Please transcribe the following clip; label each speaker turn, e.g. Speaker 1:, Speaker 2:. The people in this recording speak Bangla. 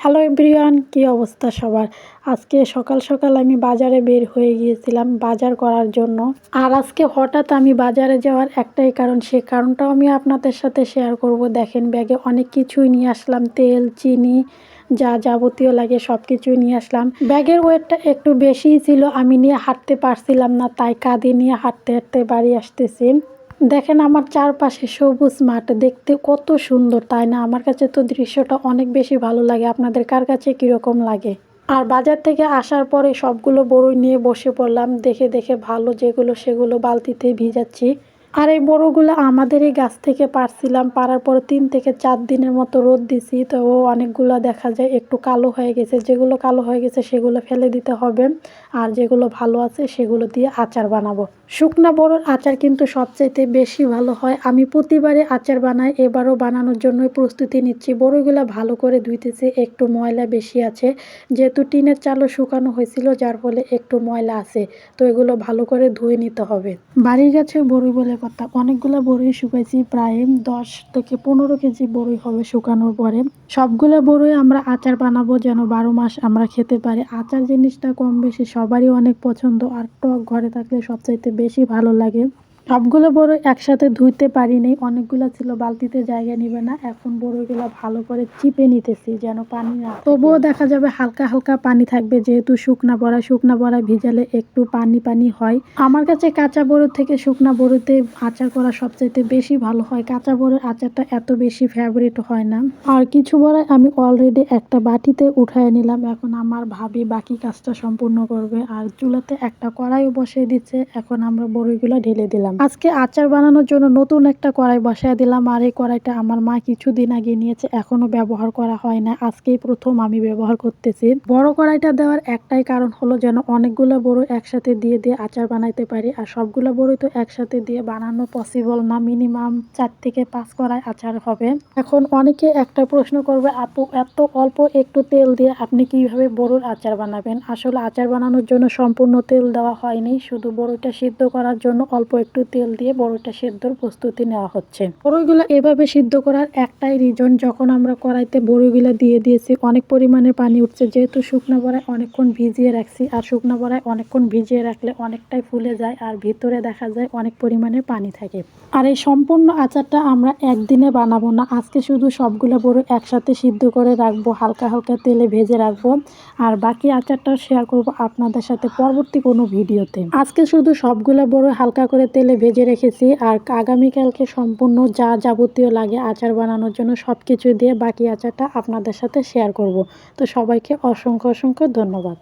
Speaker 1: হ্যালো এভরিওয়ান, কী অবস্থা সবার। আজকে সকাল সকাল আমি বাজারে বের হয়ে গিয়েছিলাম বাজার করার জন্য। আর আজকে হঠাৎ আমি বাজারে যাওয়ার একটাই কারণ, সে কারণটাও আমি আপনাদের সাথে শেয়ার করব। দেখেন, ব্যাগে অনেক কিছুই নিয়ে আসলাম, তেল, চিনি, যা যাবতীয় লাগে সব কিছুই নিয়ে আসলাম। ব্যাগের ওয়েটটা একটু বেশিই ছিল, আমি নিয়ে হাঁটতে পারছিলাম না, তাই কাঁধে নিয়ে হাঁটতে হাঁটতে বাড়ি আসতেছি। দেখেন আমার চারপাশে সবুজ মাঠ, দেখতে কত সুন্দর, তাই না? আমার কাছে তো দৃশ্যটা অনেক বেশি ভালো লাগে। আপনাদের কার কাছে কীরকম লাগে? আর বাজার থেকে আসার পরে সবগুলো বড়ই নিয়ে বসে পড়লাম। দেখে দেখে ভালো যেগুলো সেগুলো বালতিতে ভিজাচ্ছি। আর এই বড়গুলো আমাদের এই গাছ থেকে পারছিলাম, পারার পর 3 থেকে 4 দিনের মতো রোদ দিছি, তো অনেকগুলো দেখা যায় একটু কালো হয়ে গেছে। যেগুলো কালো হয়ে গেছে সেগুলো ফেলে দিতে হবে, আর যেগুলো ভালো আছে সেগুলো দিয়ে আচার বানাবো। শুকনা বড়র আচার কিন্তু সবচাইতে বেশি ভালো হয়। আমি প্রতিবারে আচার বানাই, এবারও বানানোর জন্যই প্রস্তুতি নিচ্ছি। বড়গুলো ভালো করে ধুইতেছি, একটু ময়লা বেশি আছে, যেহেতু টিনের চালও শুকানো হয়েছিল যার ফলে একটু ময়লা আছে, তো এগুলো ভালো করে ধুয়ে নিতে হবে। বাড়ির গাছে বড়ই বলে কথা, অনেকগুলো বড়ই শুকাইছি, প্রায় 10 থেকে 15 কেজি বড়ই হবে শুকানোর পরে। সবগুলো বড়ই আমরা আচার বানাবো, যেন 12 মাস আমরা খেতে পারি। আচার জিনিসটা কম বেশি সবারই অনেক পছন্দ, আর টক ঘরে থাকলে সবচাইতে বেশি ভালো লাগে। সবগুলো বড়ই একসাথে ধুইতে পারিনি, অনেকগুলো ছিল, বালতিতে জায়গা নিবে না। এখন বড়ইগুলো ভালো করে চিপে নিতেছি যেন পানি না, তবুও দেখা যাবে হালকা হালকা পানি থাকবে, যেহেতু শুকনা বড়া ভিজালে একটু পানি পানি হয়। আমার কাছে কাঁচা বড়ি থেকে শুকনা বড়িতে আচার করা সবচাইতে বেশি ভালো হয়। কাঁচা বড়ির আচারটা এত বেশি ফেভারিট হয় না। আর কিছু বড়াই আমি অলরেডি একটা বাটিতে উঠায় নিলাম, এখন আমার ভাবি বাকি কাজটা সম্পূর্ণ করবে। আর চুলাতে একটা কড়াইও বসিয়ে দিচ্ছে, এখন আমরা বড়িগুলো ঢেলে দিলাম। আজকে আচার বানানোর জন্য নতুন একটা কড়াই বসায় দিলাম, আর এই কড়াইটা আমার মা কিছুদিন আগে নিয়েছে, এখনো ব্যবহার করা হয় না, আজকেই প্রথম আমি ব্যবহার করতেছি। বড় কড়াইটা দেওয়ার একটাই কারণ হলো যেন অনেকগুলো বড়ি একসাথে দিয়ে দিয়ে আচার বানাইতে পারি। আর সবগুলো বড়ি তো একসাথে দিয়ে বানানো পসিবল না, মিনিমাম 4 থেকে 5 কড়াই আচার হবে। এখন অনেকে একটা প্রশ্ন করবে, আপু এত অল্প একটু তেল দিয়ে আপনি কিভাবে বড়ির আচার বানাবেন? আসলে আচার বানানোর জন্য সম্পূর্ণ তেল দেওয়া হয়নি, শুধু বড়িটা সিদ্ধ করার জন্য অল্প একটু তেল দিয়ে বড়িটা সিদ্ধর প্রস্তুতি নেওয়া হচ্ছে। বড়িগুলো এভাবে সিদ্ধ করার একটাই রিজন, যখন আমরা কড়াইতে বড়িগুলো দিয়ে দিয়েছি অনেক পরিমাণে পানি উঠছে, যেহেতু শুকনো বড়াই অনেকক্ষণ ভিজিয়ে রাখছি, আর শুকনো বড়াই অনেকক্ষণ ভিজিয়ে রাখলে অনেকটাই ফুলে যায়, আর ভিতরে দেখা যায় অনেক পরিমাণে পানি থাকে। আর এই সম্পূর্ণ আচারটা আমরা একদিনে বানাবো না, আজকে শুধু সবগুলো বড়ি একসাথে সিদ্ধ করে রাখবো, হালকা হালকা তেলে ভেজে রাখবো, আর বাকি আচারটাও শেয়ার করব আপনাদের সাথে পরবর্তী কোনো ভিডিওতে। আজকে শুধু সবগুলো বড়ি হালকা করে তেলে ভেজে রেখেছি, আর আগামীকালকে সম্পূর্ণ যা যাবতীয় লাগে আচার বানানোর জন্য সব কিছু দিয়ে বাকি আচারটা আপনাদের সাথে শেয়ার করব। তো সবাইকে অসংখ্য অসংখ্য ধন্যবাদ।